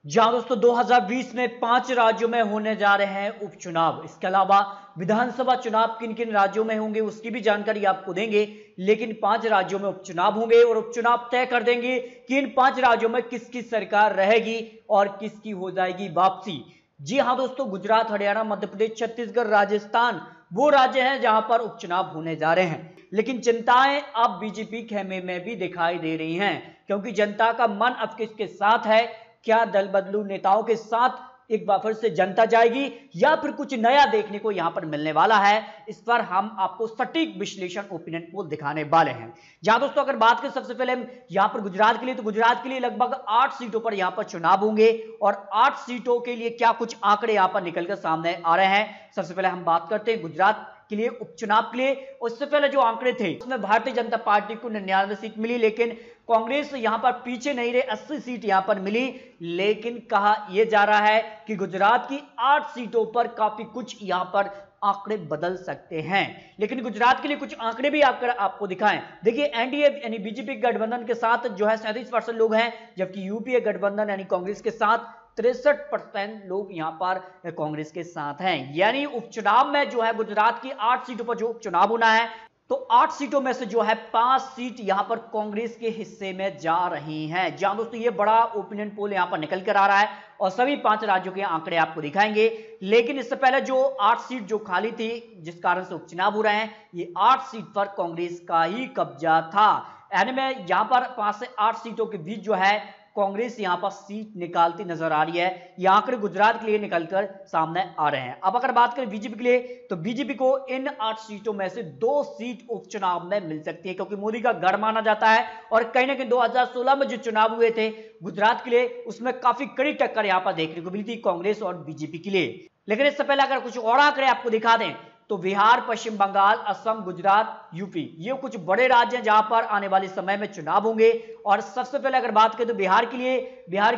जहां दोस्तों 2020 में 5 राज्यों में होने जा रहे हैं उपचुनाव। इसके अलावा विधानसभा चुनाव किन किन राज्यों में होंगे उसकी भी जानकारी आपको देंगे। लेकिन 5 राज्यों में उपचुनाव होंगे और उपचुनाव तय कर देंगे कि इन 5 राज्यों में किसकी सरकार रहेगी और किसकी हो जाएगी वापसी। जी हां दोस्तों, गुजरात, हरियाणा, मध्य प्रदेश, छत्तीसगढ़, राजस्थान वो राज्य हैं जहां पर उपचुनाव होने जा रहे हैं। लेकिन चिंताएं अब बीजेपी खेमे में भी दिखाई दे रही हैं, क्योंकि जनता का मन अब किसके साथ है। क्या दल बदलू नेताओं के साथ एक बार फिर से जनता जाएगी या फिर कुछ नया देखने को यहां पर मिलने वाला है। इस पर हम आपको सटीक विश्लेषण ओपिनियन पोल दिखाने वाले हैं। जहां दोस्तों अगर बात करें सबसे पहले हम यहां पर गुजरात के लिए, तो गुजरात के लिए लगभग 8 सीटों पर यहां पर चुनाव होंगे और 8 सीटों के लिए क्या कुछ आंकड़े यहां पर निकलकर सामने आ रहे हैं। सबसे पहले हम बात करते हैं गुजरात के लिए उपचुनाव के लिए। उससे पहले जो आंकड़े थे उसमें भारतीय जनता पार्टी को 99 सीट मिली, लेकिन कांग्रेस यहां पर पीछे नहीं रहे, 80 सीट यहां पर मिली। लेकिन कहा यह जा रहा है कि गुजरात की 8 सीटों पर काफी कुछ यहां पर आंकड़े बदल सकते हैं। लेकिन गुजरात के लिए कुछ आंकड़े भी आपको दिखाएं। देखिए, एनडीए यानी बीजेपी गठबंधन के साथ जो है 37% लोग हैं, जबकि यूपीए गठबंधन यानी कांग्रेस के साथ 63% लोग यहां पर कांग्रेस के साथ हैं। यानी उपचुनाव में जो है गुजरात की 8 सीटों पर जो उपचुनाव होना है, तो 8 सीटों में से जो है 5 सीट यहां पर कांग्रेस के हिस्से में जा रही हैं। जहां दोस्तों ये बड़ा ओपिनियन पोल यहां पर निकल कर आ रहा है और सभी 5 राज्यों के आंकड़े आपको दिखाएंगे। लेकिन इससे पहले जो 8 सीट जो खाली थी जिस कारण से उपचुनाव हो रहे हैं, ये 8 सीट पर कांग्रेस का ही कब्जा था। यानी में यहां पर 5 से 8 सीटों के बीच जो है कांग्रेस यहां पर सीट निकालती नजर आ रही है। ये आंकड़े गुजरात के लिए निकलकर सामने आ रहे हैं। अब अगर बात करें बीजेपी के लिए, तो बीजेपी को इन 8 सीटों में से 2 सीट उपचुनाव में मिल सकती है, क्योंकि मोदी का गढ़ माना जाता है और कहीं ना कहीं 2016 में जो चुनाव हुए थे गुजरात के लिए, उसमें काफी कड़ी टक्कर यहां पर देखने को मिली थी कांग्रेस और बीजेपी के लिए। लेकिन इससे पहले अगर कुछ और आंकड़े आपको दिखा दें, तो बिहार, पश्चिम बंगाल, असम, गुजरात, यूपी ये कुछ बड़े राज्य हैं जहां पर आने वाले समय में चुनाव होंगे। और सबसे पहले अगर बात करें तो बिहार के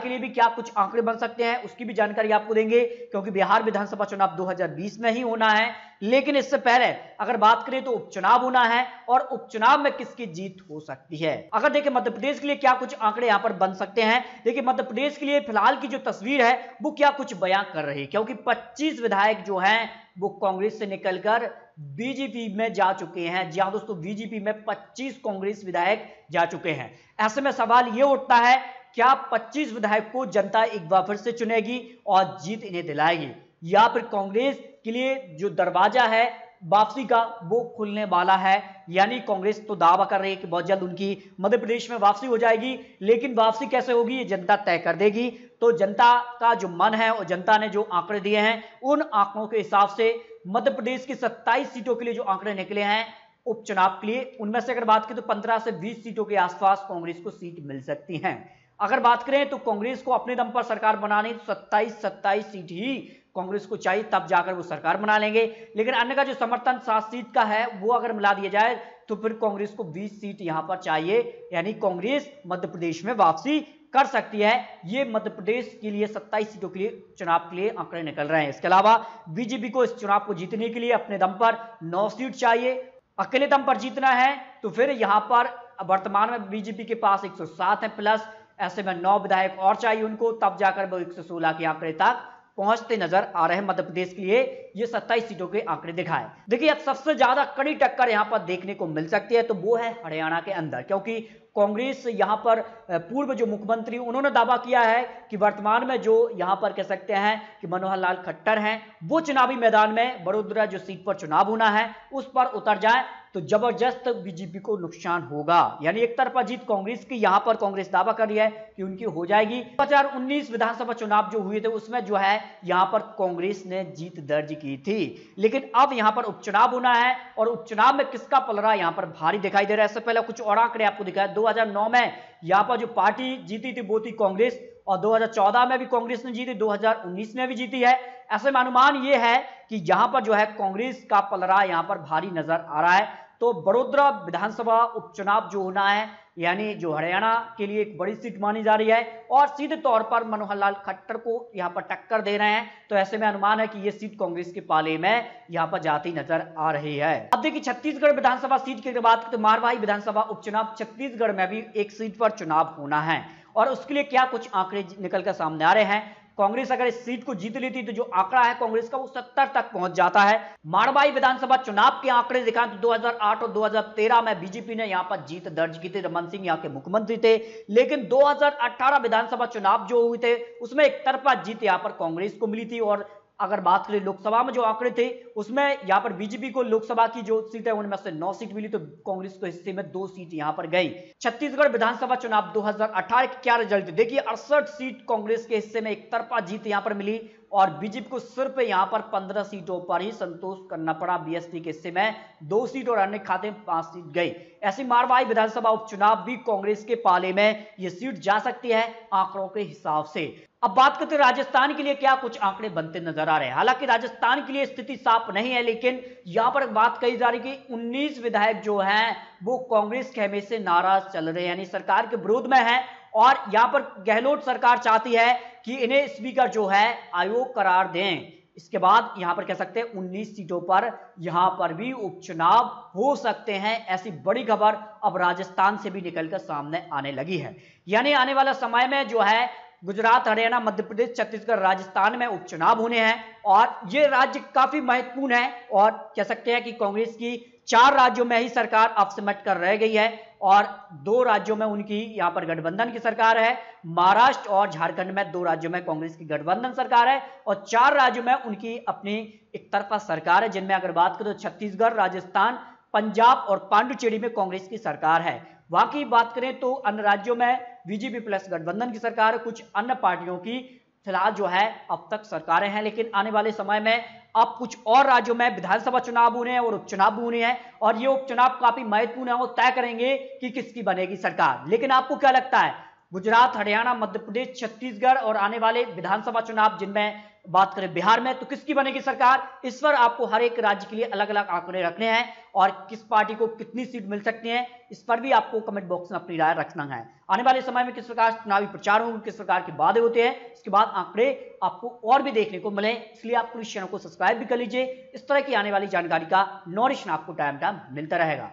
लिए भी क्या कुछ आंकड़े बन सकते हैं उसकी भी जानकारी आपको देंगे, क्योंकि बिहार विधानसभा चुनाव 2020 में ही होना है। लेकिन इससे पहले अगर बात करें तो उपचुनाव होना है और उपचुनाव में किसकी जीत हो सकती है। अगर देखें मध्य प्रदेश के लिए क्या कुछ आंकड़े यहां पर बन सकते हैं। देखिए, मध्य प्रदेश के लिए फिलहाल की जो तस्वीर है वो क्या कुछ बयां कर रही है, क्योंकि 25 विधायक जो हैं वो कांग्रेस से निकलकर बीजेपी में जा चुके हैं। जी हां दोस्तों, बीजेपी में 25 कांग्रेस विधायक जा चुके हैं। ऐसे में सवाल यह उठता है, क्या 25 विधायक को जनता एक बार फिर से चुनेगी और जीत इन्हें दिलाएगी, या फिर कांग्रेस के लिए जो दरवाजा है वापसी का वो खुलने वाला है। यानी कांग्रेस तो दावा कर रही है कि बहुत जल्द उनकी मध्य प्रदेश में वापसी हो जाएगी, लेकिन वापसी कैसे होगी ये जनता तय कर देगी। तो जनता का जो मन है और जनता ने जो आंकड़े दिए हैं उन आंकड़ों के हिसाब से मध्य प्रदेश की 27 सीटों के लिए जो आंकड़े निकले हैं उपचुनाव के लिए, उनमें से अगर बात करें तो 15 से 20 सीटों के आसपास कांग्रेस को सीट मिल सकती हैं। अगर बात करें तो कांग्रेस को अपने दम पर सरकार बनानी 27 सीट ही कांग्रेस को चाहिए, तब जाकर वो सरकार बना लेंगे। लेकिन अन्य का जो समर्थन 7 सीट का है वो अगर मिला दिया जाए तो फिर कांग्रेस को 20 सीट यहां पर चाहिए। यानी कांग्रेस मध्य प्रदेश में वापसी कर सकती है। ये मध्य प्रदेश के लिए 27 सीटों के लिए चुनाव के लिए आंकड़े निकल रहे हैं। इसके अलावा बीजेपी को इस चुनाव को जीतने के लिए अपने दम पर 9 सीट चाहिए। अकेले दम पर जीतना है तो फिर यहां पर वर्तमान में बीजेपी के पास 107 है प्लस, ऐसे में 9 विधायक और चाहिए उनको, तब जाकर वो 116 के आंकड़े तक पहुंचते नजर आ रहे हैं। मध्य प्रदेश के लिए ये 27 सीटों के आंकड़े दिखाए। देखिए, अब सबसे ज्यादा कड़ी टक्कर यहां पर देखने को मिल सकती है, तो वो है हरियाणा के अंदर, क्योंकि कांग्रेस यहां पर पूर्व जो मुख्यमंत्री उन्होंने दावा किया है कि वर्तमान में जो यहां पर कह सकते हैं कि मनोहर लाल खट्टर हैं, वो चुनावी मैदान में बड़ोदरा जो सीट पर चुनाव होना है उस पर उतर जाए तो जबरदस्त बीजेपी को नुकसान होगा। यानी एक तरफा जीत कांग्रेस की यहां पर कांग्रेस दावा कर रही है कि उनकी हो जाएगी। 2019 विधानसभा चुनाव जो हुए थे उसमें जो है यहां पर कांग्रेस ने जीत दर्ज की थी। लेकिन अब यहां पर उपचुनाव होना है और उपचुनाव में किसका पलड़ा यहां पर भारी दिखाई दे रहा है। इससे पहले कुछ और आंकड़े आपको दिखाया। 2009 में यहां पर जो पार्टी जीती थी वो थी कांग्रेस, और 2014 में भी कांग्रेस ने जीती, 2019 में भी जीती है। ऐसे में अनुमान यह है कि यहां पर जो है कांग्रेस का पलड़ा यहां पर भारी नजर आ रहा है। तो बड़ोदरा विधानसभा उपचुनाव जो होना है, यानी जो हरियाणा के लिए एक बड़ी सीट मानी जा रही है और सीधे तौर पर मनोहर लाल खट्टर को यहां पर टक्कर दे रहे हैं, तो ऐसे में अनुमान है कि यह सीट कांग्रेस के पाले में यहां पर जाती नजर आ रही है। अब देखिए, छत्तीसगढ़ विधानसभा सीट की बात करें तो मारवाही विधानसभा उपचुनाव छत्तीसगढ़ में भी एक सीट पर चुनाव होना है और उसके लिए क्या कुछ आंकड़े निकल कर सामने आ रहे हैं। कांग्रेस अगर इस सीट को जीत लेती तो जो आंकड़ा है कांग्रेस का वो 70 तक पहुंच जाता है। मारवाड़ी विधानसभा चुनाव के आंकड़े दिखाएं तो 2008 और 2013 में बीजेपी ने यहां पर जीत दर्ज की थी। रमन सिंह यहां के मुख्यमंत्री थे, लेकिन 2018 विधानसभा चुनाव जो हुए थे उसमें एक तरफा जीत यहां पर कांग्रेस को मिली थी। और अगर बात करें लोकसभा में जो आंकड़े थे उसमें यहां पर बीजेपी को लोकसभा की जो सीट है उनमें से 9 सीट मिली, तो कांग्रेस को हिस्से में 2 सीट यहां पर गई। छत्तीसगढ़ विधानसभा चुनाव 2018 के क्या रिजल्ट थे देखिए, 68 सीट कांग्रेस के हिस्से में एक तरफा जीत यहां पर मिली और बीजेपी को सिर्फ यहां पर 15 सीटों पर ही संतोष करना पड़ा। बीएसपी के हिस्से में 2 सीट और अन्य खाते में 5 सीट गई। ऐसी मारवाड़ी विधानसभा उपचुनाव भी कांग्रेस के पाले में यह सीट जा सकती है आंकड़ों के हिसाब से। अब बात करते हैं राजस्थान के लिए क्या कुछ आंकड़े बनते नजर आ रहे हैं। हालांकि राजस्थान के लिए स्थिति साफ नहीं है, लेकिन यहां पर बात कही जा रही कि 19 विधायक जो हैं वो कांग्रेस खेमे से नाराज चल रहे हैं, यानी सरकार के विरोध में है। और यहां पर गहलोत सरकार चाहती है कि इन्हें स्पीकर जो है आयोग करार दें। इसके बाद यहां पर कह सकते हैं 19 सीटों पर यहां पर भी उपचुनाव हो सकते हैं। ऐसी बड़ी खबर अब राजस्थान से भी निकलकर सामने आने लगी है। यानी आने वाला समय में जो है गुजरात, हरियाणा, मध्य प्रदेश, छत्तीसगढ़, राजस्थान में उपचुनाव होने हैं और ये राज्य काफी महत्वपूर्ण है। और कह सकते हैं कि कांग्रेस की 4 राज्यों में ही सरकार अब सिमट कर रह गई है और 2 राज्यों में उनकी यहां पर गठबंधन की सरकार है। महाराष्ट्र और झारखंड में 2 राज्यों में कांग्रेस की गठबंधन सरकार है और 4 राज्यों में उनकी अपनी एक तरफा सरकार है, जिनमें अगर बात करें तो छत्तीसगढ़, राजस्थान, पंजाब और पांडुचेरी में कांग्रेस की सरकार है। वहां की बात करें तो अन्य राज्यों में बीजेपी प्लस गठबंधन की सरकार है। कुछ अन्य पार्टियों की फिलहाल जो है अब तक सरकारें हैं, लेकिन आने वाले समय में अब कुछ और राज्यों में विधानसभा चुनाव होने हैं और उपचुनाव भी होने हैं और ये उपचुनाव काफी महत्वपूर्ण है और तय करेंगे कि किसकी बनेगी सरकार। लेकिन आपको क्या लगता है, गुजरात, हरियाणा, मध्य प्रदेश, छत्तीसगढ़ और आने वाले विधानसभा चुनाव जिनमें बात करें बिहार में, तो किसकी बनेगी सरकार? इस पर आपको हर एक राज्य के लिए अलग अलग आंकड़े रखने हैं और किस पार्टी को कितनी सीट मिल सकती है इस पर भी आपको कमेंट बॉक्स में अपनी राय रखना है। आने वाले समय में किस प्रकार चुनावी प्रचार होंगे, किस प्रकार के वादे होते हैं, इसके बाद आंकड़े आपको और भी देखने को मिले, इसलिए आप इस चैनल को सब्सक्राइब भी कर लीजिए। इस तरह की आने वाली जानकारी का नोटिफिकेशन आपको टाइम टाइम मिलता रहेगा।